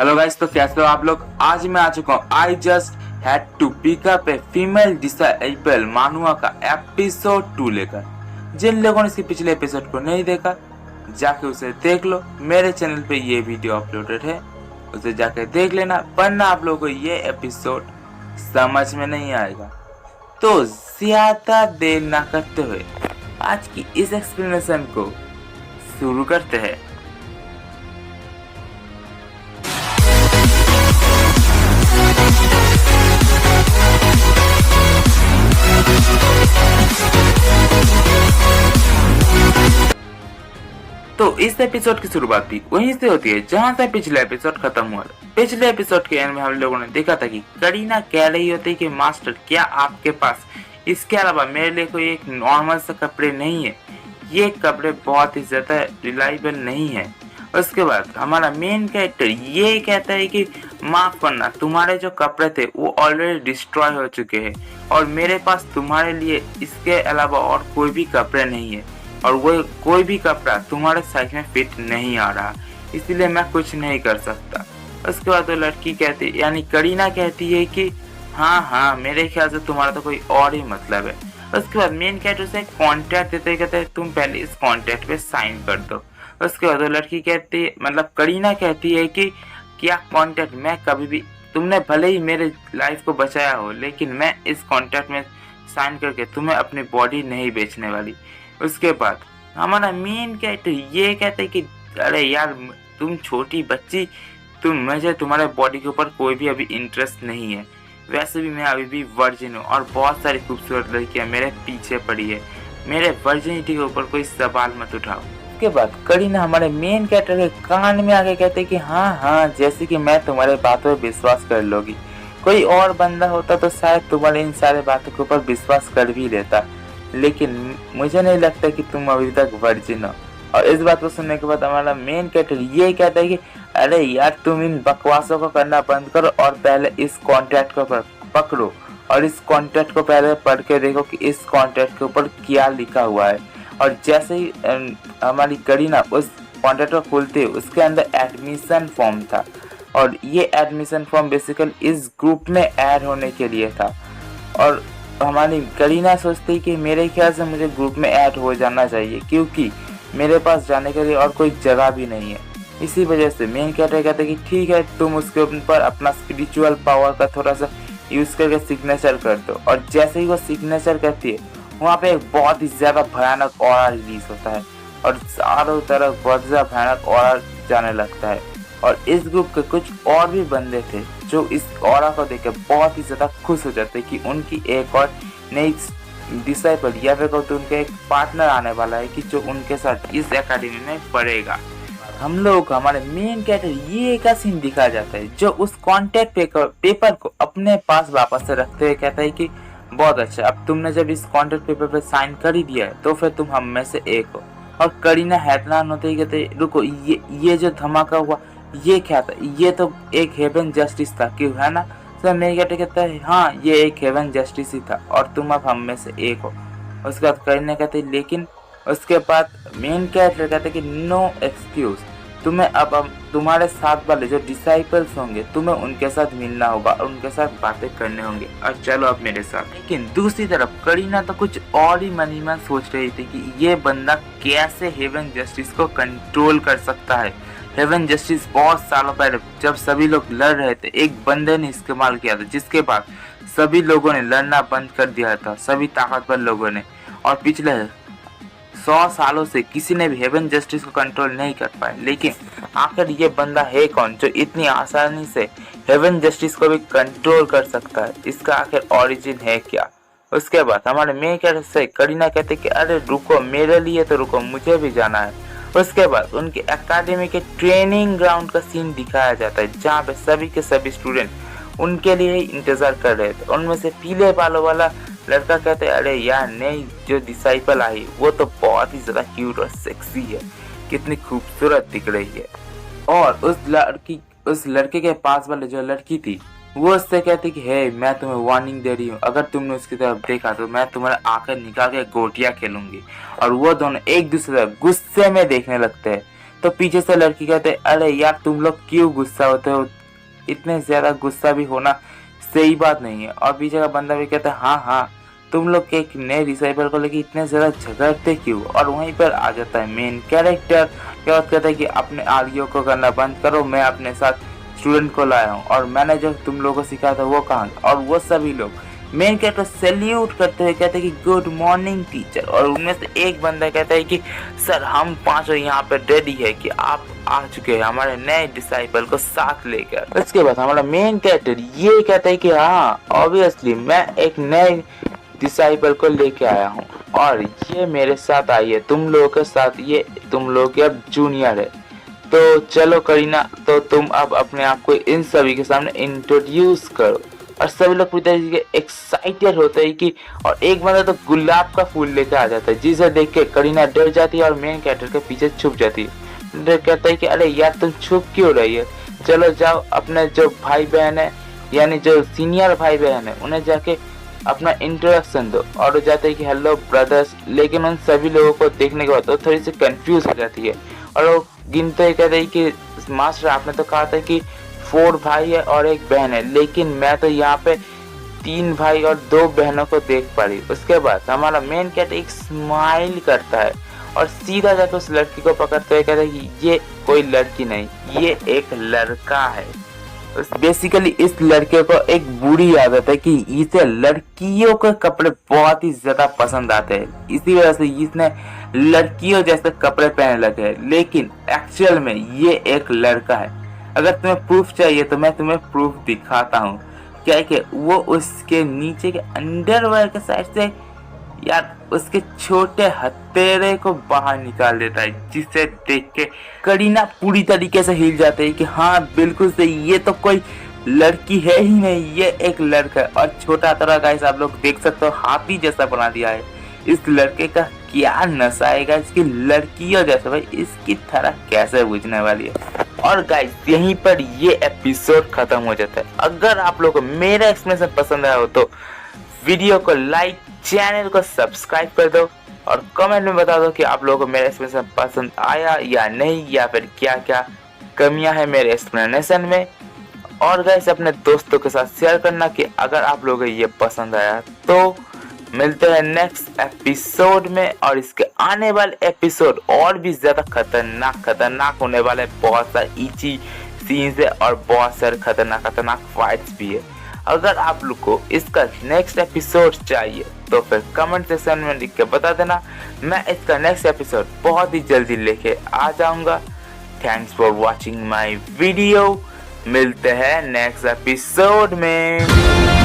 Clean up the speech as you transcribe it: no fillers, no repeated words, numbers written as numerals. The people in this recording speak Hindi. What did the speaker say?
हेलो गाइस, तो कैसे हो आप लोग। आज मैं आ चुका हूँ I just had to pick up a female disable मानुआ का एपिसोड 2 लेकर। जिन लोगों ने इसके पिछले एपिसोड को नहीं देखा जाके उसे देख लो। मेरे चैनल पे ये वीडियो अपलोडेड है, उसे जाके देख लेना, वरना आप लोगों को ये एपिसोड समझ में नहीं आएगा। तो ज्यादा देर ना करते हुए आज की इस एक्सप्लेनेशन को शुरू करते हैं। तो इस एपिसोड की शुरुआत भी वहीं से होती है जहां से पिछले एपिसोड खत्म हुआ था। पिछले एपिसोड के एंड में हम लोगों ने देखा था कि करीना कह रही होती कि मास्टर, क्या आपके पास इसके अलावा मेरे लिए कोई एक नॉर्मल सा कपड़े नहीं है? ये कपड़े बहुत ही ज्यादा रिलायबल नहीं है। उसके बाद हमारा मेन कैरेक्टर ये कहता है कि माफ करना, तुम्हारे जो कपड़े थे वो ऑलरेडी डिस्ट्रॉय हो चुके हैं और मेरे पास तुम्हारे लिए इसके अलावा और कोई भी कपड़े नहीं है और वो कोई भी कपड़ा तुम्हारे साइज में फिट नहीं आ रहा, इसलिए मैं कुछ नहीं कर सकता। उसके बाद वो लड़की कहती यानी करीना कहती है कि हाँ मेरे ख्याल से तुम्हारा तो कोई और ही मतलब है। उसके बाद मेन कैरेक्टर से कॉन्ट्रैक्ट देते कहते हैं तुम पहले इस कॉन्ट्रैक्ट पे साइन कर दो। उसके बाद वो लड़की कहती है मतलब करीना कहती है कि क्या कॉन्ट्रैक्ट, मैं कभी भी, तुमने भले ही मेरे लाइफ को बचाया हो लेकिन मैं इस कॉन्ट्रैक्ट में साइन करके तुम्हें अपनी बॉडी नहीं बेचने वाली। उसके बाद हमारा मेन कैरेक्टर ये कहते हैं कि अरे यार तुम छोटी बच्ची, मुझे तुम्हारे बॉडी के ऊपर कोई भी अभी इंटरेस्ट नहीं है, वैसे भी मैं अभी भी वर्जिन हूँ और बहुत सारी खूबसूरत लड़कियाँ मेरे पीछे पड़ी है, मेरे वर्जिनिटी के ऊपर कोई सवाल मत उठाओ। उसके बाद करीना हमारे मेन कैरेक्टर के कान में आके कहते कि हाँ जैसे कि मैं तुम्हारे बातों पर विश्वास कर लोगी, कोई और बंदा होता तो शायद तुम्हारे इन सारे बातों के ऊपर विश्वास कर भी लेता, लेकिन मुझे नहीं लगता कि तुम अभी तक वर्जिन हो। और इस बात को सुनने के बाद हमारा मेन कैरेक्टर ये कहता है कि अरे यार तुम इन बकवासों को करना बंद करो और पहले इस कॉन्ट्रैक्ट को पकड़ो और इस कॉन्ट्रैक्ट को पहले पढ़ के देखो कि इस कॉन्ट्रैक्ट के ऊपर क्या लिखा हुआ है। और जैसे ही हमारी करीना उस कॉन्ट्रैक्ट को खोलती है उसके अंदर एडमिशन फॉर्म था और ये एडमिशन फॉर्म बेसिकली इस ग्रुप में ऐड होने के लिए था। और हमारी करीना सोचती कि मेरे ख्याल से मुझे ग्रुप में ऐड हो जाना चाहिए क्योंकि मेरे पास जाने के लिए और कोई जगह भी नहीं है। इसी वजह से मेन कैरेक्टर कहते हैं कि ठीक है तुम उसके ऊपर अपना स्पिरिचुअल पावर का थोड़ा सा यूज करके सिग्नेचर कर दो। और जैसे ही वो सिग्नेचर करती है वहाँ पे एक बहुत ही ज्यादा भयानक ऑरा रिलीज होता है और चारों तरफ बहुत ज्यादा भयानक ऑरा जाने लगता है। और इस ग्रुप के कुछ और भी बंदे थे जो इस ऑरा को देख के बहुत ही ज्यादा खुश हो जाते कि उनकी एक और नई डिसाइपल या फिर तो उनका एक पार्टनर आने वाला है कि जो उनके साथ इस एकेडमी में पढ़ेगा। हम लोग हमारे मेन कैरेक्टर ये का सीन दिखाया जाता है जो उस कॉन्ट्रैक्ट पेपर को अपने पास वापस से रखते हुए कहता है कि बहुत अच्छा, अब तुमने जब इस कॉन्ट्रैक्ट पेपर पे साइन कर ही दिया है तो फिर तुम हम में से एक हो। और करीना हैरान होते ही कहते रुको, ये जो धमाका हुआ ये क्या था? ये तो एक हेवन जस्टिस था क्यों, है ना? तो मेरे कैरेक्टर कहता है हाँ ये एक हेवन जस्टिस ही था और तुम अब हम में से एक हो। उसके बाद करीना कहते लेकिन, उसके बाद मेन कैरेक्टर कहते कि नो एक्सक्यूज, तुम्हें अब तुम्हारे साथ वाले जो डिसाइपल्स होंगे तुम्हें उनके साथ मिलना होगा और उनके साथ बातें करने होंगे और चलो अब मेरे साथ। लेकिन दूसरी तरफ करीना तो कुछ और ही मन ही मन सोच रही थी कि ये बंदा कैसे हेवन जस्टिस को कंट्रोल कर सकता है। हेवन जस्टिस बहुत सालों पहले जब सभी लोग लड़ रहे थे एक बंदे ने इस्तेमाल किया था जिसके बाद सभी लोगों ने लड़ना बंद कर दिया था, सभी ताकतवर लोगों ने, और पिछले 100 सालों से किसी ने भी हेवन जस्टिस को कंट्रोल नहीं कर पाया। लेकिन आखिर ये बंदा है कौन जो इतनी आसानी से हेवन जस्टिस को भी कंट्रोल कर सकता है? इसका आखिर ओरिजिन है क्या? उसके बाद हमारे मेन कैरेक्टर से करीना कहते कि अरे रुको, मेरे लिए तो रुको, मुझे भी जाना है। उसके बाद उनके एकेडमी के ट्रेनिंग ग्राउंड का सीन दिखाया जाता है जहाँ पे सभी के सभी स्टूडेंट उनके लिए ही इंतजार कर रहे थे। उनमें से पीले बालों वाला लड़का कहते अरे यार नई जो डिसाइपल आई वो तो बहुत ही ज्यादा क्यूट और सेक्सी है, कितनी खूबसूरत दिख रही है। और उस लड़के के पास वाले जो लड़की थी वो उससे कहती कि हे मैं तुम्हें वार्निंग दे रही हूँ, अगर तुमने उसकी तरफ देखा तो मैं तुम्हारे आंखें निकाल के गोटियां खेलूंगी। और वो दोनों एक दूसरे गुस्से में देखने लगते हैं तो पीछे से लड़की कहते अरे यार तुम लोग क्यों गुस्सा होते हो, इतने ज्यादा गुस्सा भी होना सही बात नहीं है। और पीछे का बंदा भी कहता है हाँ तुम लोग एक नए डिसाइबल को लेके इतने ज्यादा झगड़ते क्यों। और वहीं पर आ जाता है मेन कैरेक्टर, क्या बात कहता है कि अपने आर्ग्यू को करना बंद करो, मैं अपने साथ स्टूडेंट को लाया हूँ और मैंने जो तुम लोगों को सिखाया था वो कहाँ। और वो सभी लोग मेन कैरेक्टर सैल्यूट करते हुए कहते हैं कि गुड मॉर्निंग टीचर। और उनमें से एक बंदा कहता है कि सर हम पांचों यहाँ पे रेडी है कि आप आ चुके हैं हमारे नए डिसाइपल को साथ लेकर। इसके बाद हमारा मेन कैरेक्टर ये कहता है कि हाँ ऑब्वियसली मैं एक नए डिसाइपल को लेके आया हूँ और ये मेरे साथ आई है तुम लोगों के साथ, ये तुम लोग के अब जूनियर है। तो चलो करीना, तो तुम अब अपने आप को इन सभी के सामने इंट्रोड्यूस करो। और सभी लोग पूरी तरीके एक्साइटेड होते हैं कि, और एक बंदा तो गुलाब का फूल लेकर आ जाता है जिसे देख के करीना डर जाती है और मेन कैरेक्टर के पीछे छुप जाती है। डर कहता है कि अरे यार तुम छुप क्यों रही है, चलो जाओ अपने जो भाई बहन है यानी जो सीनियर भाई बहन है उन्हें जाके अपना इंट्रोडक्शन दो। और वो जाते हैं कि हेलो ब्रदर्स, लेकिन उन सभी लोगों को देखने के बाद वो थोड़ी सी कंफ्यूज हो जाती है और वो गिनते ही कहते हैं कि मास्टर आपने तो कहा था कि 4 भाई है और 1 बहन है, लेकिन मैं तो यहाँ पे 3 भाई और 2 बहनों को देख पा रही। उसके बाद हमारा मेन कैरेक्टर एक स्माइल करता है और सीधा जाकर उस लड़की को पकड़ते हुए कहता है कि ये कोई लड़की नहीं, ये एक लड़का है। बेसिकली इस लड़के को एक बुरी आदत है कि इसे लड़कियों के कपड़े बहुत ही ज्यादा पसंद आते हैं, इसी वजह से इसने लड़कियों जैसे कपड़े पहनने लगे हैं, लेकिन एक्चुअल में ये एक लड़का है। अगर तुम्हें प्रूफ चाहिए तो मैं तुम्हें प्रूफ दिखाता हूँ। क्या है कि वो उसके नीचे के अंडरवेयर के साइड से यार उसके छोटे हथेरे को बाहर निकाल देता है, जिसे देख के करीना पूरी तरीके से हिल जाते है कि हाँ बिल्कुल सही, ये तो कोई लड़की है ही नहीं, ये एक लड़का है। और छोटा हथेरा गाइस आप लोग देख सकते हो हाथी जैसा बना दिया है। इस लड़के का क्या नशा है, इसकी लड़कियों जैसा, भाई इसकी तरह कैसे बुझने वाली है। और गाइस यहीं पर ये एपिसोड खत्म हो जाता है। अगर आप लोगों को मेरा एक्सप्लेनेशन पसंद आया हो तो वीडियो को लाइक, चैनल को सब्सक्राइब कर दो और कमेंट में बता दो कि आप लोगों को मेरा एक्सप्लेनेशन पसंद आया या नहीं, या फिर क्या क्या कमियां हैं मेरे एक्सप्लेनेशन में। और गाइस अपने दोस्तों के साथ शेयर करना कि अगर आप लोगों को ये पसंद आया। तो मिलते हैं नेक्स्ट एपिसोड में, और इसके आने वाले एपिसोड और भी ज्यादा खतरनाक होने वाले, बहुत सारे ईची सीन्स है और बहुत सारे खतरनाक फाइट्स भी है। अगर आप लोग को इसका नेक्स्ट एपिसोड चाहिए तो फिर कमेंट सेक्शन में लिख के बता देना, मैं इसका नेक्स्ट एपिसोड बहुत ही जल्दी लेके आ जाऊंगा। Thanks for watching my video, मिलते हैं नेक्स्ट एपिसोड में।